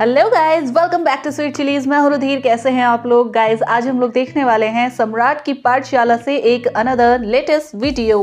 Hello guys, welcome back to sweet chillies. मैं हूं रुधिर। कैसे हैं आप लोग गाइज? आज हम लोग देखने वाले हैं सम्राट की पाठशाला से एक another latest video,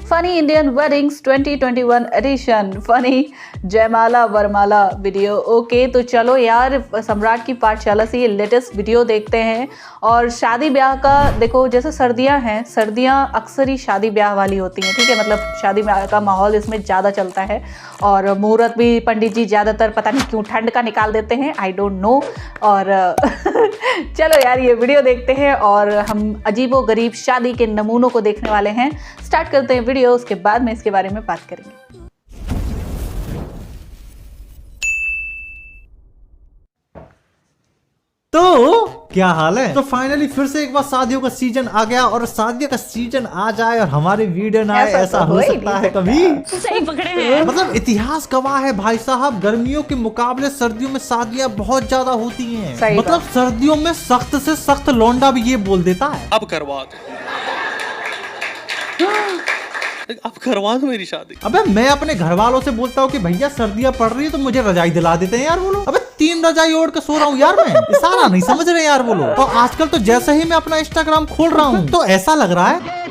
funny Indian weddings 2021 edition, funny जयमाला वरमाला वीडियो। ओके, तो चलो यार, सम्राट की पाठशाला से ये लेटेस्ट वीडियो देखते हैं। और शादी ब्याह का देखो, जैसे सर्दियां हैं, सर्दियां अक्सर ही शादी ब्याह वाली होती हैं, ठीक है। मतलब शादी ब्याह का माहौल इसमें ज़्यादा चलता है और मुहूर्त भी पंडित जी ज़्यादातर पता नहीं क्यों ठंड का निकाल देते हैं, आई डोंट नो। और चलो यार, ये वीडियो देखते हैं और हम अजीबो गरीब शादी के नमूनों को देखने वाले हैं। स्टार्ट करते हैं वीडियो, उसके बाद में इसके बारे में बात करेंगे। तो क्या हाल है? तो फाइनली फिर से एक बार शादियों का सीजन आ गया और शादियों का सीजन आ जाए और हमारे वीडियो ना आए, ऐसा हो सकता है कभी? सही पकड़े हैं। मतलब इतिहास गवाह है भाई साहब, गर्मियों के मुकाबले सर्दियों में शादियां बहुत ज्यादा होती हैं। मतलब सर्दियों में सख्त से सख्त लौंडा भी ये बोल देता है, अब करवा दो मेरी शादी। अबे मैं अपने घर वालों से बोलता हूँ कि भैया सर्दियां पड़ रही है तो मुझे रजाई दिला देते हैं यार वो लोग। अबे 3 रजाई ओढ़ के सो रहा हूँ यार मैं, सारा नहीं समझ रहे यार वो लोग। और आजकल तो जैसे ही मैं अपना इंस्टाग्राम खोल रहा हूँ तो ऐसा लग रहा है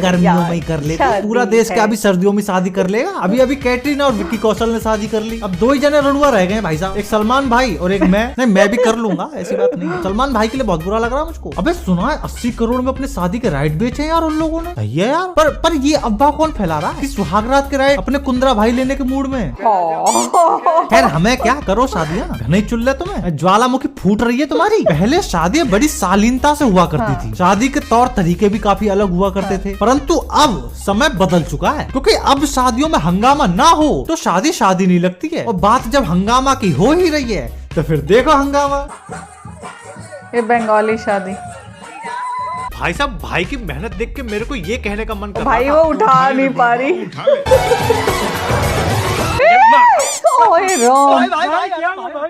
गर्मियों में ही कर लेते, पूरा देश क्या अभी सर्दियों में शादी कर लेगा। अभी अभी कैटरीना और विक्की कौशल ने शादी कर ली, अब 2 ही जने रड़ुआ रह गए भाई साहब, एक सलमान भाई और एक मैं। नहीं, मैं भी कर लूंगा, ऐसी बात नहीं। सलमान भाई के लिए बहुत बुरा लग रहा है मुझको। अबे सुना है 80 करोड़ में अपने शादी के राइट बेचे यार उन लोगों ने। ये यार पर ये अफवाह कौन फैला रहा है कि सुहागरात के राइट अपने कुंद्रा भाई लेने के मूड में? खैर हमें क्या, करो शादियां, घने चुल्ले तुम्हें, ज्वालामुखी फूट रही है तुम्हारी। पहले शादियां बड़ी शालीनता से हुआ करती थी, शादी के तौर तरीके भी काफी अलग हुआ करते थे। परंतु अब समय बदल चुका है, क्योंकि अब शादियों में हंगामा ना हो तो शादी शादी नहीं लगती है। और बात जब हंगामा की हो ही रही है तो फिर देखो हंगामा। ये बंगाली शादी। भाई साहब, भाई की मेहनत देख के मेरे को ये कहने का मन कर रहा भाई वो उठा नहीं पा रही।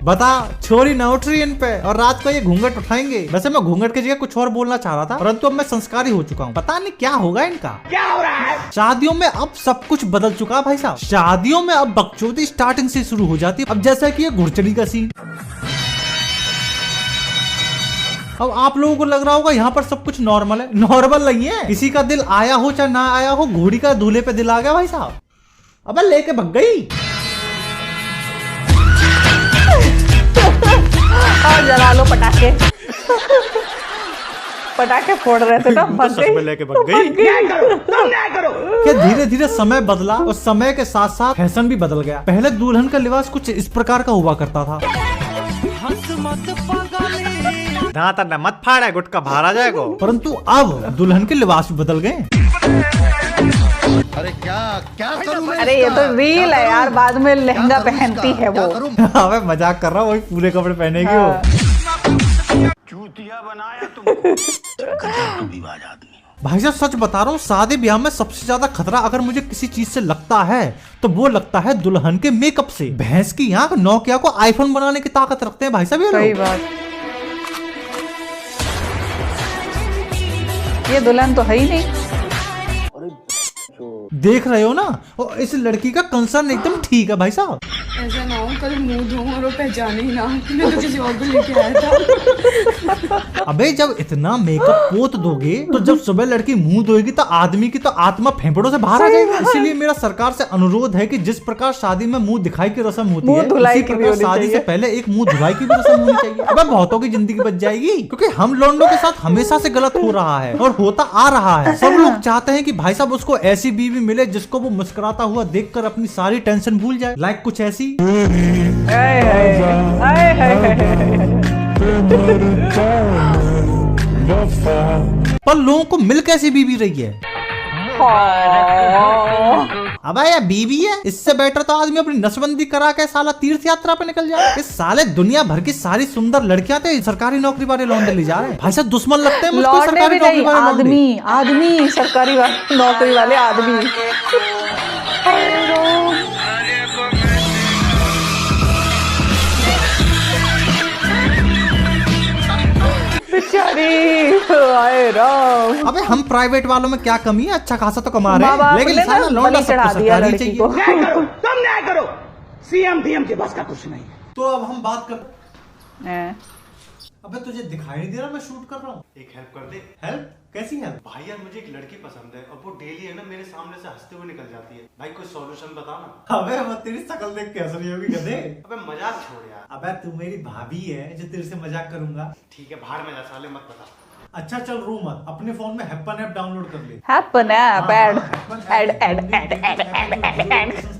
बता, छोरी न उठ रही इन पे और रात को ये घूंघट उठाएंगे। वैसे मैं घूंघट की जगह कुछ और बोलना चाह रहा था, परंतु अब मैं संस्कारी हो चुका हूँ। पता नहीं क्या होगा इनका। क्या हो रहा है? शादियों में अब सब कुछ बदल चुका है भाई साहब। शादियों में अब बकचोदी स्टार्टिंग से शुरू हो जाती है। अब जैसा कि ये घुड़चड़ी का सीन, अब आप लोगों को लग रहा होगा यहाँ पर सब कुछ नॉर्मल है। नॉर्मल नहीं है, किसी का दिल आया हो चाहे ना आया हो, घोड़ी का दूल्हे पे दिल आ गया भाई साहब। अब लेके भग गई और जला लो पटाखे। पटाखे फोड़ रहे थे ना, भग गई। लेके भग गई। क्या धीरे धीरे समय बदला और समय के साथ साथ फैशन भी बदल गया। पहले दुल्हन का लिबास कुछ इस प्रकार का हुआ करता था। मत फाड़ा, गुटका बाहर आ जाएगा। परंतु अब दुल्हन के लिबास भी बदल गए। अरे क्या करूं मैं? अरे ये तो रील है यार, बाद में लहंगा पहनती है वो। अबे मजाक कर रहा हूँ, वही पूरे कपड़े पहनेगी वो। चूतिया बनाया तुम। भाई साहब सच बता रहा हूँ, शादी ब्याह में सबसे ज्यादा खतरा अगर मुझे किसी चीज से लगता है तो वो लगता है दुल्हन के मेकअप से। भैंस की आंख नोकिया को आईफोन बनाने की ताकत रखते हैं भाई साहब ये सही बात। ये दुल्हन तो है ही नहीं। देख रहे हो ना, और इस लड़की का कंसर्न एकदम ठीक है भाई साहब। ऐसा ना हो कल मुंह धो और वो पहचाने ही ना कि मैं तो किसी और को लेके आया था। अबे जब इतना मेकअप पोत दोगे तो जब सुबह लड़की मुंह धोएगी तो आदमी की तो आत्मा फेफड़ों से बाहर आ जाएगी। इसीलिए मेरा सरकार से अनुरोध है कि जिस प्रकार शादी में मुंह दिखाई की रस्म होती है, उसी प्रकार शादी से पहले एक मुंह धुलाई की भी रस्म होनी चाहिए। अब बहुतों की जिंदगी बच जाएगी, क्योंकि हम लौंडों के साथ हमेशा से गलत हो रहा है और होता आ रहा है। सब लोग चाहते हैं कि भाई साहब उसको ऐसी बीवी मिले जिसको वो मुस्कुराता हुआ देखकर अपनी सारी टेंशन भूल जाए। लाइक कुछ ऐसी। पर लोगों को मिल कैसी बीवी रही है? अबे यार बीवी है, इससे बेटर तो आदमी अपनी नसबंदी करा के साला तीर्थ यात्रा पे निकल जाए। इस साले दुनिया भर की सारी सुंदर लड़कियां थे सरकारी नौकरी वाले लौंडे ले जा रहे हैं। भाई साहब दुश्मन लगते हैं मुझको सरकारी नौकरी वाले आदमी। आदमी सरकारी नौकरी वाले आदमी। अबे हम प्राइवेट वालों में क्या कमी है, अच्छा खासा तो कमा रहे हैं, लेकिन साला लौंडा सबको सरकारी चाहिए। न्याय करो। सीएम डीएम के बस का कुछ नहीं। तो अब हम बात कर। हैं? अबे तुझे दिखाई नहीं दे रहा मैं शूट कर रहा हूँ? एक हेल्प कर दे। हेल्प? कैसी हेल्प? भाई यार मुझे एक लड़की पसंद है और वो डेली है ना मेरे सामने से हंसते हुए निकल जाती है। भाई कोई सॉल्यूशन बता ना। अबे वो तेरी शक्ल देख के हंस रही होगी गधे। अबे मजाक छोड़ यार। अबे तू मेरी भाभी है जो तेरे से मजाक करूंगा। ठीक है बाहर में जा साले मत बता। अच्छा चल रो मत, अपने फोन में हैप्पन ऐप डाउनलोड कर ले। हैपन ऐप ऐड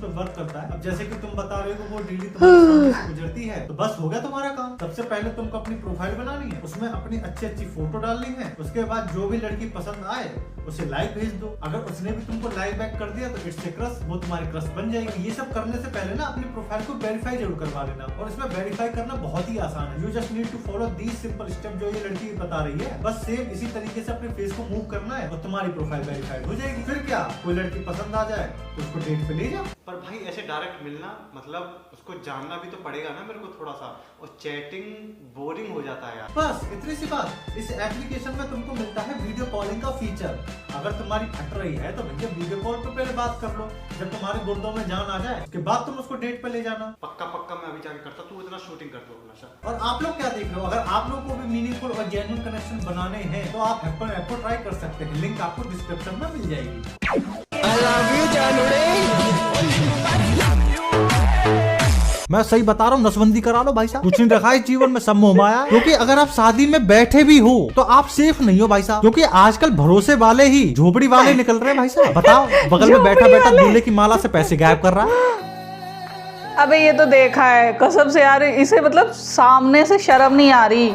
पे वर्क करता है। अब जैसे कि तुम बता रहे हो वो डेली तुम्हारे सामने से गुजरती है तो बस हो गया तुम्हारा काम। सबसे पहले तुमको अपनी प्रोफाइल बनानी है, उसमें अपनी अच्छी फोटो डालनी है। उसके बाद जो भी लड़की पसंद आए उसे लाइक भेज दो। अगर उसने भी तुमको लाइक बैक कर दिया तो इट्स ए क्रश, वो तुम्हारी क्रश बन जाएगी। ये सब करने से पहले ना अपनी प्रोफाइल को वेरीफाई जरूर करवा लेना, और इसमें वेरीफाई करना बहुत ही आसान है। You just need to follow these simple step जो ये लड़की बता रही है। बस सेम इसी तरीके से अपने फेस को मूव करना है और तुम्हारी प्रोफाइल वेरीफाइड हो जाएगी। फिर क्या, कोई लड़की पसंद आ जाए तो उसको डेट पे ले जाओ। पर भाई ऐसे डायरेक्ट मिलना मतलब उसको जानना भी तो पड़ेगा ना मेरे को थोड़ा सा, और चैटिंग बोरिंग हो जाता है यार। बस इतनी सी बात। इस एप्लीकेशन में तुमको मिलता है वीडियो कॉलिंग का फीचर। अगर तुम्हारी फट रही है तो भैया वीडियो कॉल पे पहले बात कर लो। जब तुम्हारे गुर्दों में जान आ जाए उसके बाद तुम उसको डेट पे ले जाना। पक्का पक्का मैं अभी जाके करता, तू इतना शूटिंग कर दो अपना सर। और आप लोग क्या देख रहे हो? अगर आप लोग को भी मीनिंगफुल और जेन्युइन कनेक्शन बनाने हैं तो आप हैप्पन ऐप को ट्राई कर सकते हैं। लिंक आपको डिस्क्रिप्शन में मिल जाएगी। मैं सही बता रहा हूँ, नसबंदी करा लो भाई साहब। कुछ नहीं रखा है जीवन में, सब मोह माया। क्योंकि अगर आप शादी में बैठे भी हो तो आप सेफ नहीं हो भाई साहब, क्योंकि आजकल भरोसे वाले ही झोपड़ी वाले निकल रहे हैं भाई साहब। बताओ, बगल में बैठा बैठा दूल्हे की माला से पैसे गायब कर रहा है। अबे ये तो देखा है कसम से यार, इसे मतलब सामने से शर्म नहीं आ रही।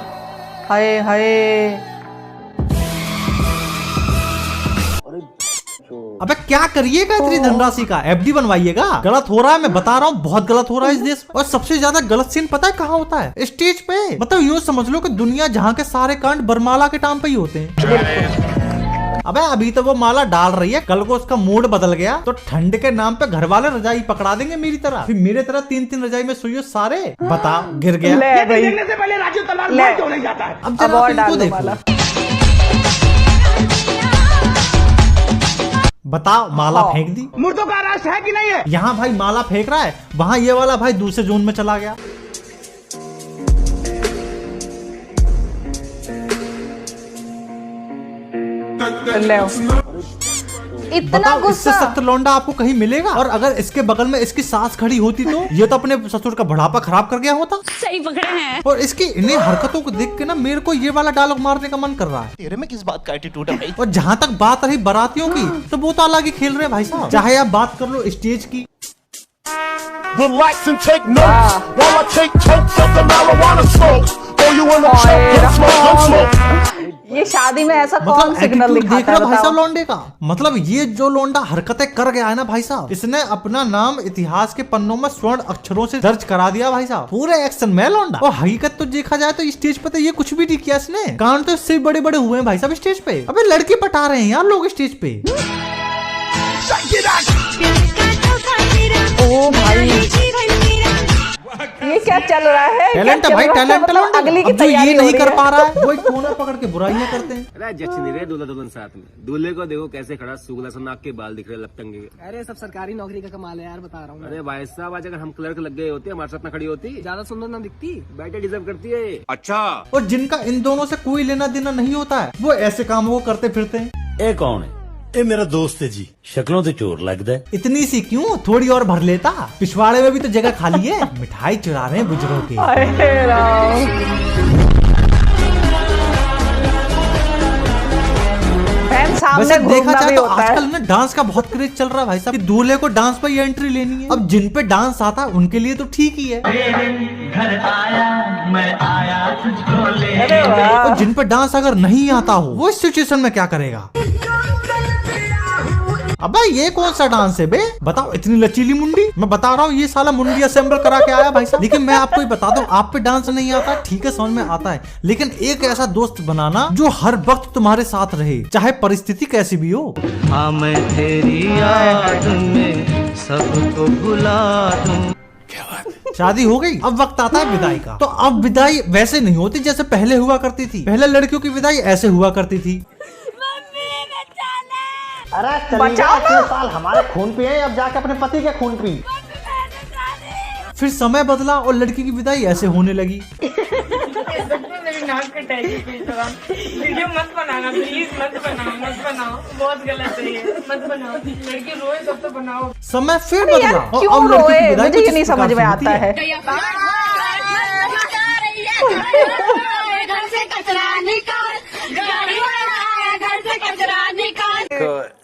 हाय हाय। अबे क्या करिएगा इतनी धनराशि का? एफडी बनवाइएगा। गलत हो रहा है, मैं बता रहा हूँ, बहुत गलत हो रहा है इस देश। और सबसे ज्यादा गलत सीन पता है कहाँ होता है? स्टेज पे। मतलब यूँ समझ लो कि दुनिया जहाँ के सारे कांड बरमाला के टाइम पे ही होते हैं। अबे अभी तो वो माला डाल रही है, कल को उसका मूड बदल गया तो ठंड के नाम पे घर वाले रजाई पकड़ा देंगे मेरी तरह। फिर मेरे तरह 3-3 रजाई में सोइयो सारे। बता, गिर गया। देखने से पहले राजू तलवार मार क्यों नहीं जाता है? अब जरा इनको देखो। बताओ, माला फेंक दी। मुर्दों का राष्ट्र है कि नहीं है? यहाँ भाई माला फेंक रहा है, वहाँ ये वाला भाई दूसरे जोन में चला गया। इतना बताओ, इससे गुस्सा। सख्त लौंडा आपको कहीं मिलेगा? और अगर इसके बगल में इसकी सास खड़ी होती तो ये तो अपने ससुर का बढ़ापा खराब कर गया होता। सही पकड़े हैं। और इसकी इन्हीं हरकतों को देख के ना मेरे को ये वाला डायलॉग मारने का मन कर रहा है। तेरे में किस बात का एटीट्यूड है? और जहाँ तक बात रही बारातियों की, तो वो तो अलग ही खेल रहे हैं भाई साहब। चाहे आप बात कर लो स्टेज की। Relax and take notes while I take totes of the marijuana smokes. Throw you in a choke, get smoke, gun smoke. ये शादी में ऐसा कौन मतलब सिग्नल attitude देख दिखाता रहे है हो भाई साहब बताओ? लौंडे का? मतलब ये जो लौंडा हरकतें कर गया है ना भाई साहब, इसने अपना नाम इतिहास के पन्नों में स्वर्ण अक्षरों से दर्ज करा दिया भाई साहब। पूरे एक्शन में लौंडा। और हकीकत तो देखा जाए तो स्टेज पे तो ये कुछ भी नहीं किया इसने। कान तो इससे बड़े बड़े हुए हैं भाई साहब स्टेज पे। अबे लड़की पटा रहे हैं यार लोग स्टेज पे। ओ भाई, ये क्या चल रहा है? टैलेंट है क्या भाई, चल रहा है? टैलेंट मतलब अगली की अब जो तैयारी ये हो नहीं रही कर है। पा रहा है वो एक कोना पकड़ के बुराइयां करते हैं। अरे जच नहीं रहे दूल्हा दुल्हन साथ में। दूल्हे को देखो कैसे खड़ा, सुगला सा नाक के बाल दिख रहे लपटंगे के। अरे सब सरकारी नौकरी का कमाल है यार, बता रहा हूँ। अरे भाई साहब, आज अगर हम क्लर्क लग गए होते, हमारे साथ ना खड़ी होती, ज्यादा सुंदर ना दिखती। बेटे डिजर्व करती है। अच्छा, और जिनका इन दोनों से कोई लेना देना नहीं होता है वो ऐसे कामों को करते फिरते हैं। ये कौन है? ये मेरा दोस्त है जी, शक्लों से चोर लगता है। इतनी सी क्यों, थोड़ी और भर लेता। पिछवाड़े में भी तो जगह खाली है। मिठाई चुरा रहे हैं बुजुर्गों की। अरे राम। बहन सामने वैसे देखा घूमना जाए भी तो होता है। आजकल ना डांस का बहुत क्रेज चल रहा है भाई साहब कि दूल्हे को डांस पर ही एंट्री लेनी है। अब जिन पे डांस आता है उनके लिए तो ठीक ही है, अरे वाह। और जिन पे डांस अगर नहीं आता हो वो इस सिचुएशन में क्या करेगा? अबे ये कौन सा डांस है बे? बताओ, इतनी लचीली मुंडी। मैं बता रहा हूँ ये साला मुंडी असेंबल करा के आया भाई साहब। लेकिन मैं आपको ही बता दूं, आप पे डांस नहीं आता ठीक है, समझ में आता है, लेकिन एक ऐसा दोस्त बनाना जो हर वक्त तुम्हारे साथ रहे, चाहे परिस्थिति कैसी भी हो। हाँ मैं तेरी याद में सबको भुला दूं। शादी हो गई, अब वक्त आता है विदाई का। तो अब विदाई वैसे नहीं होती जैसे पहले हुआ करती थी। पहले लड़कियों की विदाई ऐसे हुआ करती थी। अरे चलिए, 6 साल हमारे खून पे है, अब जाके अपने पति के खून पी। फिर समय बदला और लड़की की विदाई ऐसे होने लगी। मेरी नाक कटाएगी वीडियो मत बनाना प्लीज, मत बनाओ बहुत गलत है ये, मत बनाओ। लड़की रोए तब तो बनाओ। समय फिर बदला और क्यों अब लड़की रोए? की विदाई मुझे कुछ ये नहीं इस प्रकार समझ में से होती आता है।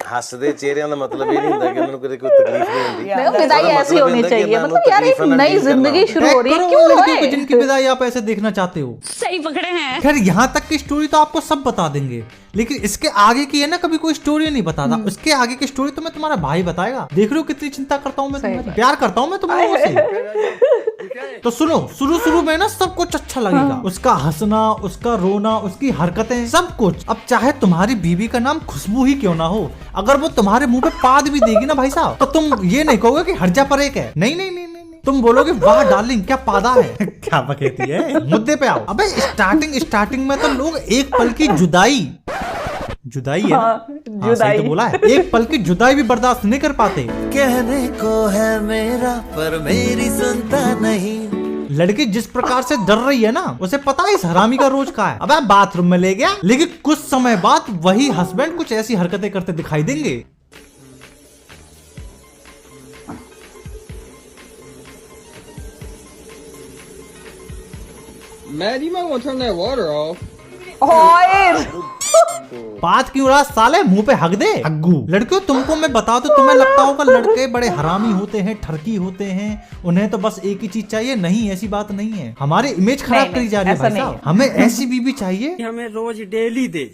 हसदे चेहरे का मतलब ये नहीं होता कि उन्हें कोई तकलीफ नहीं होती। विदाई ऐसी होनी चाहिए, मतलब यार एक नई जिंदगी शुरू हो रही है, क्यों लड़कियों को रोए? जिनकी विदाई आप ऐसे देखना चाहते हो। सही पकड़े हैं। खैर यहाँ तक की स्टोरी तो आपको सब बता देंगे, लेकिन इसके आगे की है ना, कभी कोई स्टोरी नहीं बताता। उसके आगे की स्टोरी तो मैं तुम्हारा भाई बताएगा। देख रहे हो कितनी चिंता करता हूँ मैं तुम्हारी, प्यार करता हूँ मैं तुम लोगों से। तो सुनो, शुरू में ना सब कुछ अच्छा लगेगा, उसका हंसना, उसका रोना, उसकी हरकतें, सब कुछ। अब चाहे तुम्हारी बीवी का नाम खुशबू ही क्यों ना हो, अगर वो तुम्हारे मुंह पे पाद भी देगी ना भाई साहब, तो तुम ये नहीं कहोगे कि हर्जा पर एक है। नहीं, तुम बोलोगे वाह डार्लिंग क्या पादा है। क्या बकेती है। मुद्दे पे आओ। अबे स्टार्टिंग में तो लोग एक पल की जुदाई है ना? हाँ, सही तो बोला है। एक पल की जुदाई भी बर्दाश्त नहीं कर पाते। कहने को है मेरा पर मेरी सुनता नहीं। लड़की जिस प्रकार से डर रही है ना, उसे पता है इस हरामी का रोज का है। अब बाथरूम में ले गया, लेकिन कुछ समय बाद वही हस्बैंड कुछ ऐसी हरकतें करते दिखाई देंगे। Man, you might want to turn that water off. बात क्यों रहा साले, मुंह पे हक दे हग्गू। लड़कियों तुमको मैं बता दूं, तुम्हें लगता होगा लड़के बड़े हरामी होते हैं, ठरकी होते हैं, उन्हें तो बस एक ही चीज चाहिए। नहीं, ऐसी बात नहीं है। हमारी इमेज खराब करी जा रही है भाई साहब। हमें ऐसी बीवी चाहिए हमें रोज डेली दे,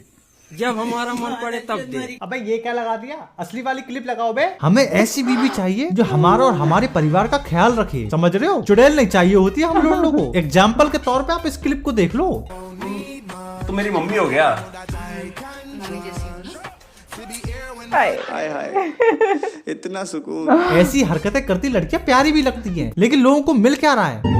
जब हमारा मन पड़े तब दे। अबे ये क्या लगा दिया, असली वाली क्लिप लगाओ बे। हमें ऐसी बीवी चाहिए जो हमारा और हमारे परिवार का ख्याल रखे, समझ रहे हो? चुड़ैल नहीं चाहिए होती है हम लोगों को। एग्जाम्पल के तौर पे आप इस क्लिप को देख लो। तो मेरी मम्मी हो गया। हाय इतना सुकून। ऐसी हरकतें करती लड़कियां प्यारी भी लगती हैं, लेकिन लोगों को मिल क्या रहा है?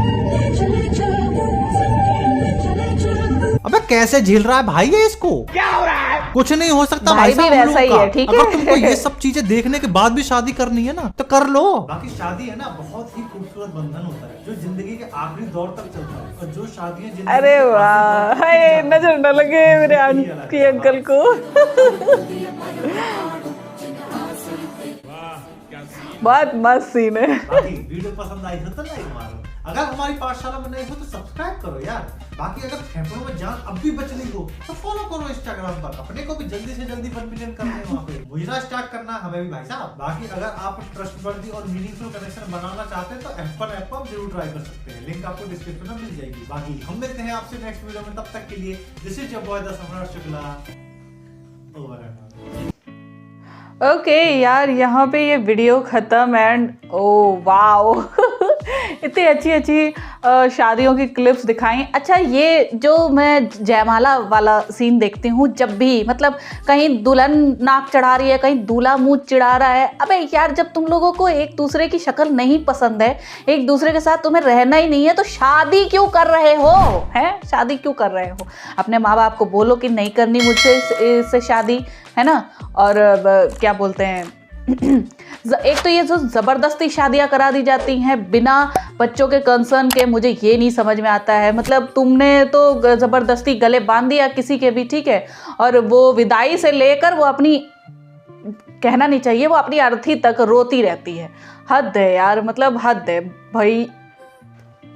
अबे कैसे झेल रहा है भाई ये इसको? क्या हो रहा है? कुछ नहीं हो सकता भाई भी वैसा ही है, ठीक है? अगर तुमको ये सब चीजें देखने के बाद भी शादी करनी है ना, तो कर लो। बाकी शादी है ना, बहुत ही खूबसूरत बंधन होता है जो जिंदगी के आखिरी दौर तक चलता है। और जो शादियां, अरे वाह, हाय नजर न लगे मेरे आंटी अंकल को। बहुत मस्त सीन है। वीडियो पसंद आई हो तो लाइक मारो, अगर हमारी पाठशाला में नहीं हो तो सब्सक्राइब करो यार। बाकी अगर फेफड़ों में जान अब भी बच रही हो तो फॉलो करो इंस्टाग्राम पर। अपने को भी जल्दी से जल्दी 1 मिलियन करना है वहाँ पे। मुजरा स्टार्ट करना है हमें भी भाई साहब। बाकी अगर आप ट्रस्टवर्दी और मीनिंगफुल कनेक्शन बनाना चाहते हैं तो एप्पल ऐप पर जरूर ट्राई कर सकते हैं। लिंक आपको डिस्क्रिप्शन में मिल जाएगी। बाकी हम मिलते हैं आपसे नेक्स्ट वीडियो में, तब तक के लिए this is your boy the सम्राट शुक्ला। ओवर एंड ओके यार, यहाँ पे ये वीडियो ख़त्म एंड ओ वाओ इतनी अच्छी शादियों की क्लिप्स दिखाई। अच्छा, ये जो मैं जयमाला वाला सीन देखती हूँ जब भी, मतलब कहीं दुल्हन नाक चढ़ा रही है, कहीं दूल्हा मुंह चिढ़ा रहा है। अबे यार, जब तुम लोगों को एक दूसरे की शक्ल नहीं पसंद है, एक दूसरे के साथ तुम्हें रहना ही नहीं है, तो शादी क्यों कर रहे हो? हैं, शादी क्यों कर रहे हो? अपने माँ बाप को बोलो कि नहीं करनी मुझसे इससे शादी, है ना। और क्या बोलते हैं, एक तो ये जो ज़बरदस्ती शादियां करा दी जाती हैं बिना बच्चों के कंसर्न के, मुझे ये नहीं समझ में आता है। मतलब तुमने तो ज़बरदस्ती गले बांध दिया किसी के भी, ठीक है, और वो विदाई से लेकर वो अपनी, कहना नहीं चाहिए, वो अपनी अर्थी तक रोती रहती है। हद है यार, मतलब हद है भाई।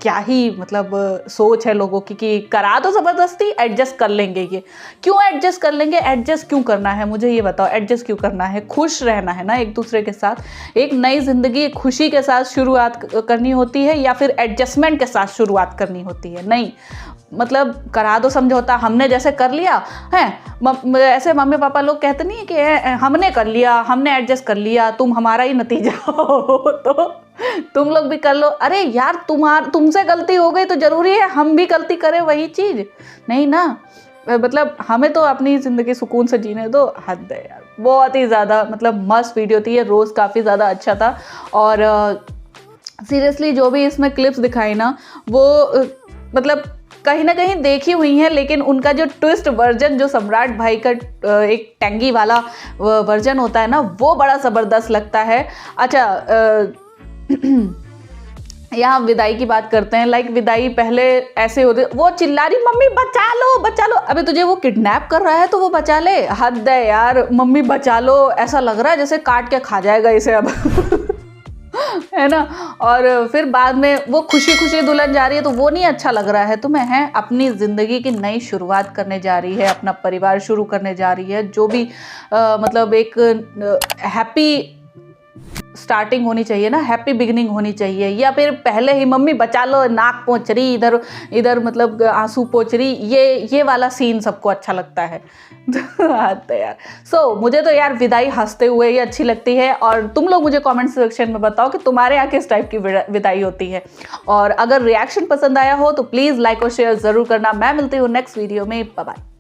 क्या ही मतलब सोच है लोगों की कि करा दो ज़बरदस्ती, एडजस्ट कर लेंगे। ये क्यों एडजस्ट कर लेंगे? एडजस्ट क्यों करना है, मुझे ये बताओ। एडजस्ट क्यों करना है? खुश रहना है ना एक दूसरे के साथ। एक नई ज़िंदगी खुशी के साथ शुरुआत करनी होती है, या फिर एडजस्टमेंट के साथ शुरुआत करनी होती है? नहीं, मतलब करा दो समझौता। हमने जैसे कर लिया है, ऐसे मम्मी पापा लोग कहते नहीं है कि हमने कर लिया, हमने एडजस्ट कर लिया, तुम हमारा ही नतीजा हो तो तुम लोग भी कर लो। अरे यार, तुमसे गलती हो गई तो जरूरी है हम भी गलती करें वही चीज़? नहीं ना। मतलब हमें तो अपनी ज़िंदगी सुकून से जीने दो। हद है यार, बहुत ही ज़्यादा मतलब मस्त वीडियो थी ये। रोज़ काफ़ी ज़्यादा अच्छा था, और सीरियसली जो भी इसमें क्लिप्स दिखाई ना, वो मतलब कहीं ना कहीं देखी हुई हैं, लेकिन उनका जो ट्विस्ट वर्जन, जो सम्राट भाई का एक टैंगी वाला वर्जन होता है ना, वो बड़ा ज़बरदस्त लगता है। अच्छा, यहाँ विदाई की बात करते हैं। लाइक विदाई पहले ऐसे होते, वो चिल्ला रही मम्मी बचा लो बचा लो। अबे तुझे वो किडनैप कर रहा है तो वो बचा ले, हद है यार। मम्मी बचा लो, ऐसा लग रहा है जैसे काट के खा जाएगा इसे अब है ना। और फिर बाद में वो खुशी खुशी दुल्हन जा रही है तो वो नहीं अच्छा लग रहा है तुम्हें, है अपनी ज़िंदगी की नई शुरुआत करने जा रही है, अपना परिवार शुरू करने जा रही है, जो भी मतलब एक हैप्पी स्टार्टिंग होनी चाहिए ना, हैप्पी बिगिनिंग होनी चाहिए। या फिर पहले ही मम्मी बचा लो, नाक पोंछ रही, इधर इधर मतलब आंसू पोंछ रही, ये वाला सीन सबको अच्छा लगता है तो यार मुझे तो यार विदाई हंसते हुए ही अच्छी लगती है। और तुम लोग मुझे कमेंट सेक्शन में बताओ कि तुम्हारे यहाँ किस टाइप की विदाई होती है। और अगर रिएक्शन पसंद आया हो तो प्लीज़ लाइक और शेयर ज़रूर करना। मैं मिलती हूँ नेक्स्ट वीडियो में, बाय बाय।